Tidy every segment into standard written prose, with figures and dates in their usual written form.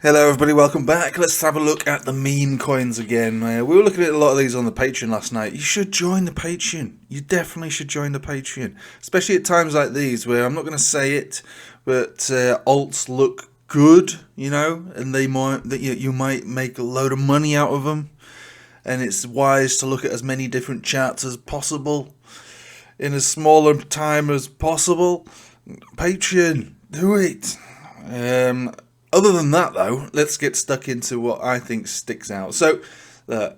Hello everybody, welcome back. Let's have a look at the meme coins again. We were looking at a lot of these on the Patreon last night. You should join the Patreon. You definitely should join the Patreon. Especially at times like these where I'm not going to say it, but alts look good, and you might make a load of money out of them. And it's wise to look at as many different charts as possible in as small a time as possible. Patreon, do it. Other than that, though, let's get stuck into what I think sticks out. So,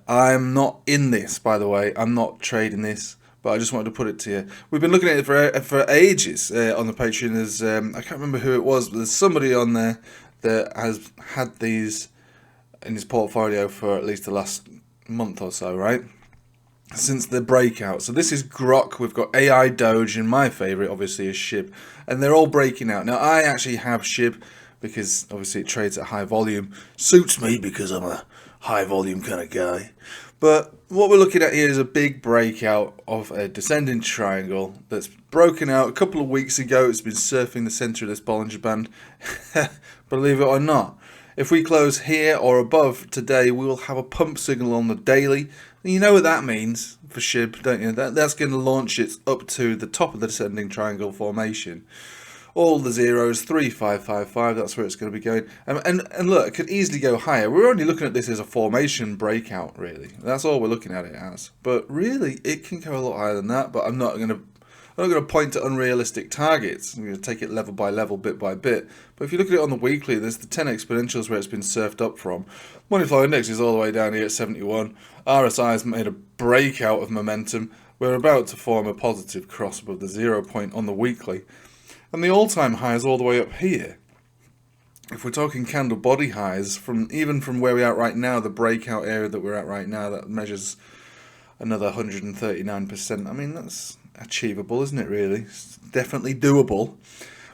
I'm not in this, by the way. I'm not trading this, but I just wanted to put it to you. We've been looking at it for ages on the Patreon. I can't remember who it was, but there's somebody on there that has had these in his portfolio for at least the last month or so, right? Since the breakout. So this is Grok. We've got AI Doge, and my favourite, obviously, is SHIB. And they're all breaking out. Now, I actually have SHIB, because obviously it trades at high volume. Suits me because I'm a high volume kind of guy. But what we're looking at here is a big breakout of a descending triangle that's broken out a couple of weeks ago. It's been surfing the center of this Bollinger Band. Believe it or not. If we close here or above today, we will have a pump signal on the daily. And you know what that means for SHIB, don't you? That's going to launch it up to the top of the descending triangle formation. All the zeros, 3555, that's where it's going to be going. And look, it could easily go higher. We're only looking at this as a formation breakout, really. That's all we're looking at it as. But really, it can go a lot higher than that, but I'm not going to point to unrealistic targets. I'm going to take it level by level, bit by bit. But if you look at it on the weekly, there's the 10 exponentials where it's been surfed up from. Money flow index is all the way down here at 71. RSI has made a breakout of momentum. We're about to form a positive cross above the 0 point on the weekly. And the all-time high is all the way up here. If we're talking candle body highs, even from where we're at right now, the breakout area that we're at right now, that measures another 139%. I mean, that's achievable, isn't it, really? It's definitely doable.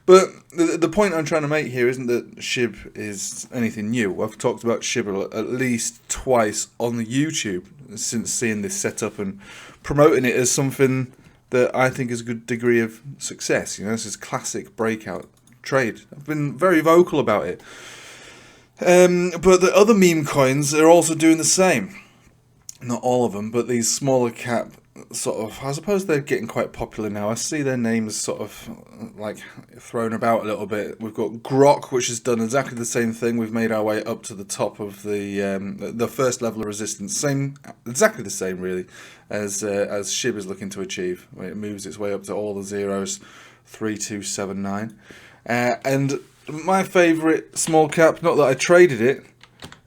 But the point I'm trying to make here isn't that SHIB is anything new. I've talked about SHIB at least twice on the YouTube since seeing this setup and promoting it as something that I think is a good degree of success. This is classic breakout trade. I've been very vocal about it. But the other meme coins are also doing the same. Not all of them, but these smaller cap sort of, I suppose they're getting quite popular now. I see their names sort of like thrown about a little bit. We've got Grok, which has done exactly the same thing. We've made our way up to the top of the first level of resistance. Exactly the same really as SHIB is looking to achieve when it moves its way up to all the zeros, 3279. And my favourite small cap, not that I traded it,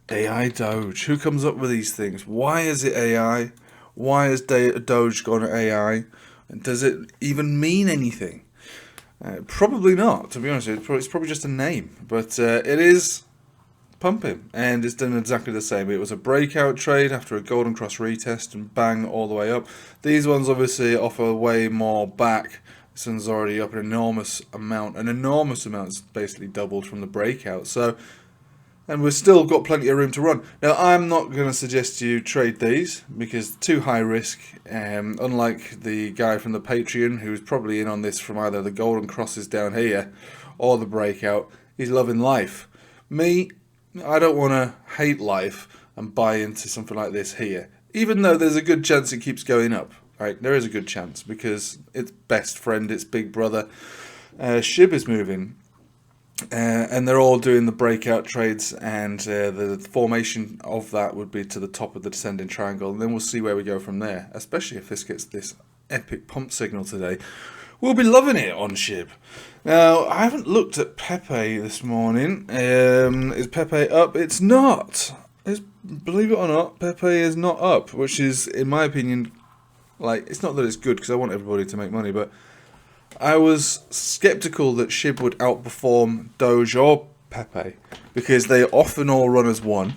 AI Doge. Who comes up with these things? Why is it AI? Why has Doge gone AI? Does it even mean anything? Probably not, to be honest. It's probably just a name. But it is pumping, and it's done exactly the same. It was a breakout trade after a golden cross retest, and bang, all the way up. These ones obviously offer way more back. This one's already up an enormous amount. An enormous amount is basically doubled from the breakout. And we've still got plenty of room to run. Now, I'm not going to suggest you trade these because too high risk. Unlike the guy from the Patreon who's probably in on this from either the golden crosses down here or the breakout, he's loving life. Me, I don't want to hate life and buy into something like this here. Even though there's a good chance it keeps going up. Right? There is a good chance because its best friend, its big brother, SHIB is moving. And they're all doing the breakout trades, and the formation of that would be to the top of the descending triangle, and then we'll see where we go from there, especially if this gets this epic pump signal today. We'll be loving it on SHIB. Now, I haven't looked at Pepe this morning. Is Pepe up? It's not. Believe it or not, Pepe is not up, which is, in my opinion, it's not that it's good, because I want everybody to make money, but I was skeptical that SHIB would outperform Doge or Pepe because they often all run as one.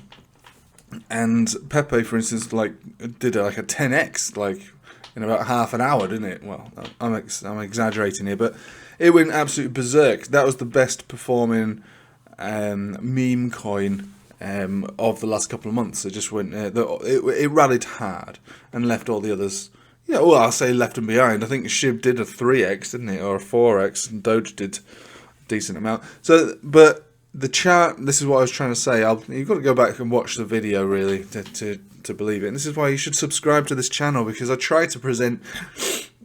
And Pepe, for instance, did a 10x in about half an hour, didn't it? Well, I'm exaggerating here, but it went absolutely berserk. That was the best performing meme coin of the last couple of months. It just went. It rallied hard and left all the others. Yeah, well, I'll say left them behind. I think SHIB did a 3x, didn't it, or a 4x, and Doge did a decent amount. So, but the chart, this is what I was trying to say. You've got to go back and watch the video really to believe it. And this is why you should subscribe to this channel, because I try to present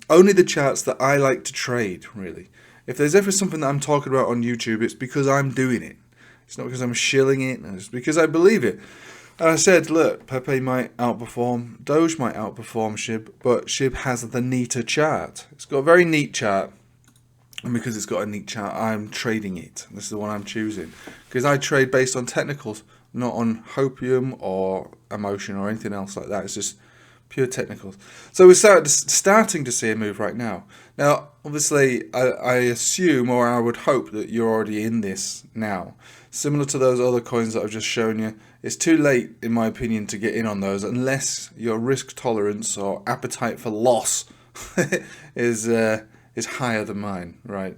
only the charts that I like to trade, really. If there's ever something that I'm talking about on YouTube, it's because I'm doing it. It's not because I'm shilling it, it's because I believe it. And I said, look, Pepe might outperform, Doge might outperform SHIB, but SHIB has the neater chart. It's got a very neat chart. And because it's got a neat chart, I'm trading it. This is the one I'm choosing. Because I trade based on technicals, not on hopium or emotion or anything else like that. It's just pure technicals. So we're starting to see a move right now. Now, obviously, I assume, or I would hope, that you're already in this now. Similar to those other coins that I've just shown you, it's too late, in my opinion, to get in on those unless your risk tolerance or appetite for loss is higher than mine, right?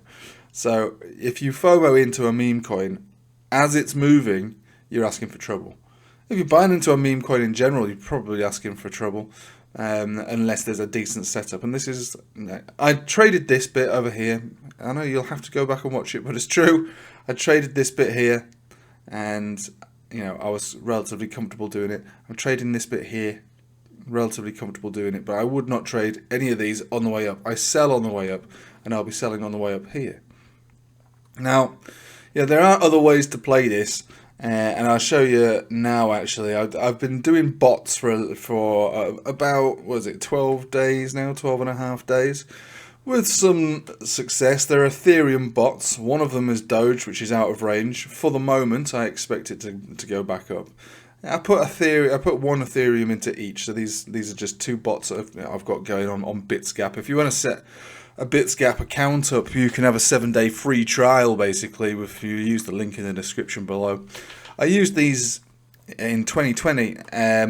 So if you FOMO into a meme coin as it's moving, you're asking for trouble. If you're buying into a meme coin in general, you're probably asking for trouble, unless there's a decent setup. And this is, I traded this bit over here. I know you'll have to go back and watch it, but it's true. I traded this bit here, and I was relatively comfortable doing it. I'm trading this bit here, relatively comfortable doing it, but I would not trade any of these on the way up. I sell on the way up, and I'll be selling on the way up here. Now, there are other ways to play this, and I'll show you now. Actually, I've been doing bots for about, 12 days now, 12 and a half days, with some success. They're Ethereum bots. One of them is Doge, which is out of range for the moment. I expect it to go back up. I put one Ethereum into each, so these are just two bots that I've got going on Bitsgap. If you want to set a Bitsgap account up, you can have a 7-day free trial, basically, if you use the link in the description below. I used these in 2020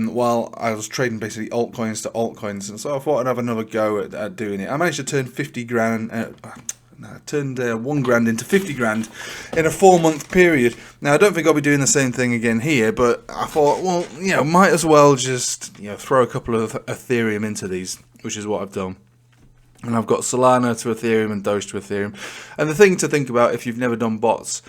while I was trading basically altcoins to altcoins, and so I thought I'd have another go at doing it. I managed to turn 50 grand. I turned 1 grand into 50 grand in a 4-month period. Now, I don't think I'll be doing the same thing again here, but I thought, well, might as well just throw a couple of Ethereum into these, which is what I've done. And I've got Solana to Ethereum and Doge to Ethereum. And the thing to think about if you've never done bots,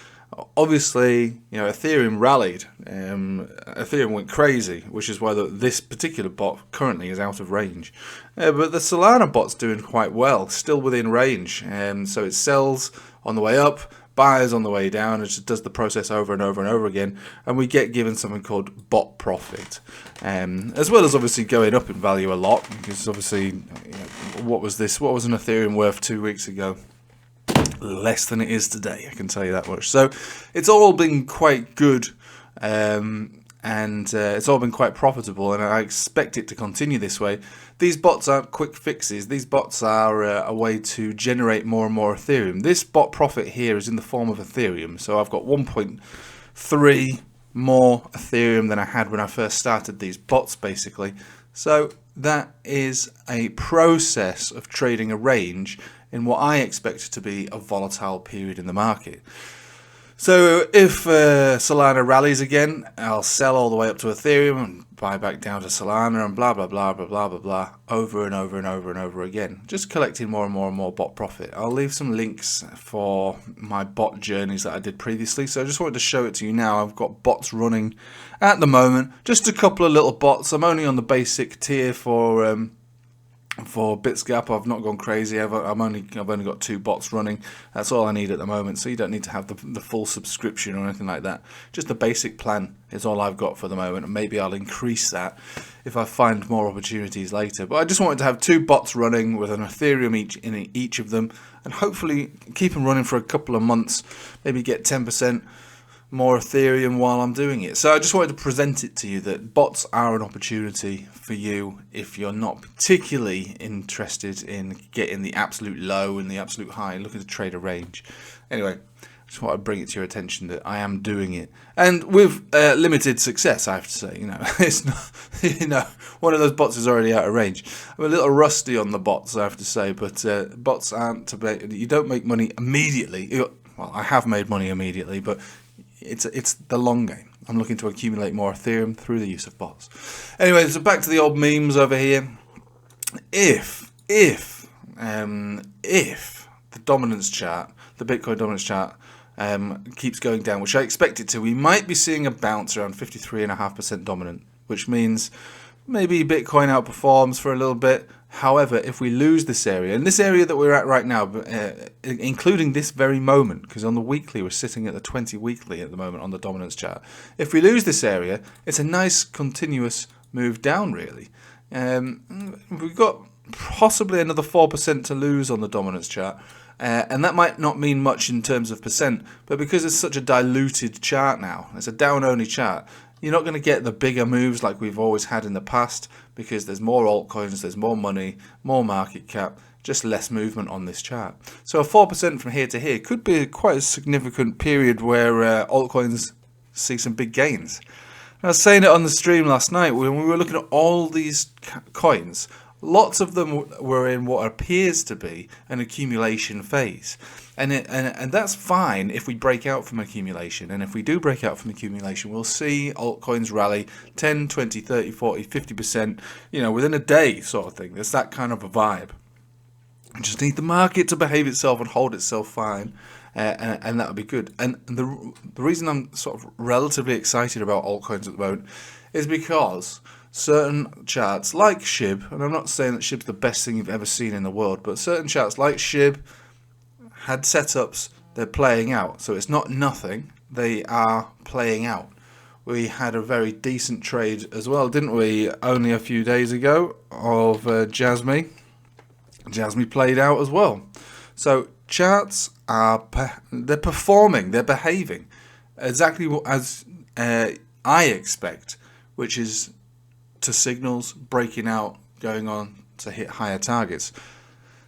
obviously, Ethereum rallied. Ethereum went crazy, which is why this particular bot currently is out of range. But the Solana bot's doing quite well, still within range. So it sells on the way up, buys on the way down, and just does the process over and over and over again. And we get given something called bot profit, as well as obviously going up in value a lot. Because obviously, what was this? What was an Ethereum worth 2 weeks ago? Less than it is today, I can tell you that much. So it's all been quite good, and it's all been quite profitable, and I expect it to continue this way. These bots aren't quick fixes. These bots are a way to generate more and more Ethereum. This bot profit here is in the form of Ethereum, so I've got 1.3 more Ethereum than I had when I first started these bots, basically. So that is a process of trading a range in what I expect to be a volatile period in the market. So if Solana rallies again, I'll sell all the way up to Ethereum and buy back down to Solana, and blah, blah, blah, blah, blah, blah, blah, over and over and over and over again. Just collecting more and more and more bot profit. I'll leave some links for my bot journeys that I did previously. So I just wanted to show it to you now. I've got bots running at the moment. Just a couple of little bots. I'm only on the basic tier for Bitsgap. I've not gone crazy. I've only got 2 bots running. That's all I need at the moment. So you don't need to have the full subscription or anything like that. Just the basic plan is all I've got for the moment, and maybe I'll increase that if I find more opportunities later. But I just wanted to have 2 bots running with an Ethereum in each of them, and hopefully keep them running for a couple of months. Maybe get 10% more Ethereum while I'm doing it. So I just wanted to present it to you that bots are an opportunity for you if you're not particularly interested in getting the absolute low and the absolute high, looking to trade a range. Anyway, just thought I'd bring it to your attention that I am doing it, and with limited success, I have to say. It's not, one of those bots is already out of range. I'm a little rusty on the bots, I have to say, but bots aren't you don't make money immediately. Well, I have made money immediately, but it's the long game. I'm looking to accumulate more Ethereum through the use of bots. Anyway, so back to the old memes over here. If the dominance chart, the Bitcoin dominance chart, keeps going down, which I expect it to, we might be seeing a bounce around 53.5% dominant, which means maybe Bitcoin outperforms for a little bit. However, if we lose this area, and this area that we're at right now, including this very moment, because on the weekly we're sitting at the 20 weekly at the moment on the dominance chart. If we lose this area, it's a nice continuous move down, really. We've got possibly another 4% to lose on the dominance chart. And that might not mean much in terms of percent, but because it's such a diluted chart now, it's a down-only chart, you're not going to get the bigger moves like we've always had in the past, because there's more altcoins, there's more money, more market cap, just less movement on this chart. So a 4% from here to here could be quite a significant period where altcoins see some big gains. I was saying it on the stream last night when we were looking at all these coins. Lots of them were in what appears to be an accumulation phase. And that's fine if we break out from accumulation. And if we do break out from accumulation, we'll see altcoins rally 10, 20, 30, 40, 50%, within a day sort of thing. There's that kind of a vibe. We just need the market to behave itself and hold itself fine. And that would be good. And the reason I'm sort of relatively excited about altcoins at the moment is because certain charts like SHIB, and I'm not saying that SHIB's the best thing you've ever seen in the world, but certain charts like SHIB had setups, they're playing out. So it's not nothing, they are playing out. We had a very decent trade as well, didn't we, only a few days ago of Jasmy. Jasmy played out as well. So charts they're performing, they're behaving exactly as I expect, which is to signals breaking out, going on to hit higher targets.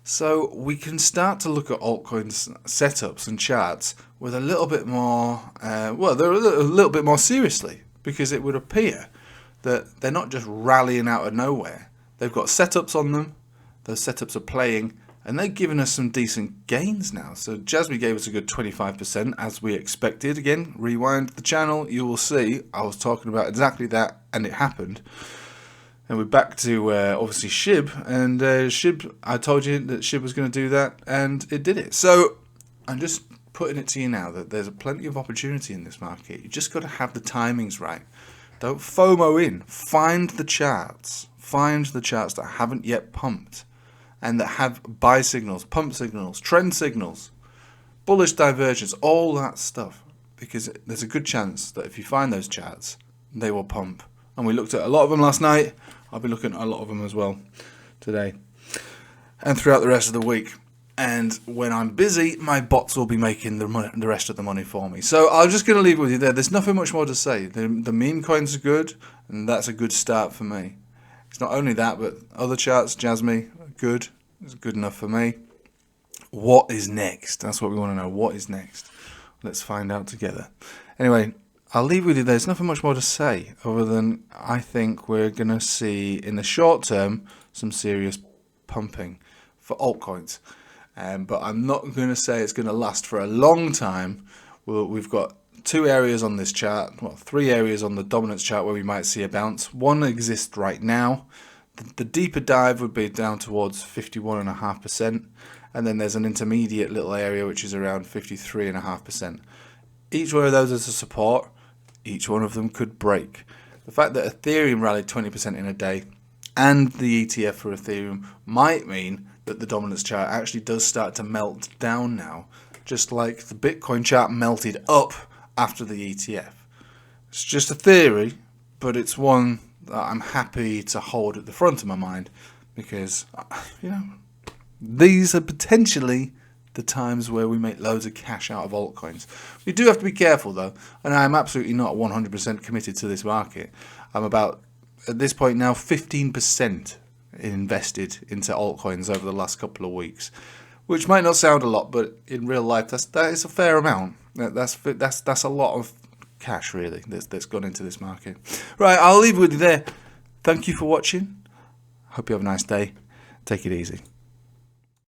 So we can start to look at altcoins setups and charts with a little bit more, they're a little bit more seriously, because it would appear that they're not just rallying out of nowhere. They've got setups on them, those setups are playing, and they've given us some decent gains now. So Jasmy gave us a good 25%, as we expected. Again, rewind the channel, you will see I was talking about exactly that, and it happened. And we're back to, obviously, SHIB. And SHIB, I told you that SHIB was going to do that, and it did it. So I'm just putting it to you now that there's plenty of opportunity in this market. You just got to have the timings right. Don't FOMO in. Find the charts. Find the charts that haven't yet pumped, and that have buy signals, pump signals, trend signals, bullish divergence, all that stuff. Because there's a good chance that if you find those charts, they will pump. And we looked at a lot of them last night. I'll be looking at a lot of them as well today and throughout the rest of the week. And when I'm busy, my bots will be making the rest of the money for me. So I'm just going to leave it with you there. There's nothing much more to say. The meme coins are good, and that's a good start for me. It's not only that, but other charts, Jasmy, good. It's good enough for me. What is next? That's what we want to know. What is next? Let's find out together. Anyway, I'll leave with you. There's nothing much more to say other than I think we're going to see in the short term some serious pumping for altcoins. But I'm not going to say it's going to last for a long time. We've got two areas on this chart, well, three areas on the dominance chart where we might see a bounce. One exists right now. The deeper dive would be down towards 51.5%, and then there's an intermediate little area which is around 53.5%. Each one of those is a support. Each one of them could break. The fact that Ethereum rallied 20% in a day and the ETF for Ethereum might mean that the dominance chart actually does start to melt down now, just like the Bitcoin chart melted up after the ETF. It's just a theory, but it's one that I'm happy to hold at the front of my mind, because, these are potentially the times where we make loads of cash out of altcoins. We do have to be careful though, and I'm absolutely not 100% committed to this market. I'm about, at this point now, 15% invested into altcoins over the last couple of weeks, which might not sound a lot, but in real life that is a fair amount. That's a lot of cash really that's gone into this market. Right, I'll leave it with you there. Thank you for watching. Hope you have a nice day. Take it easy.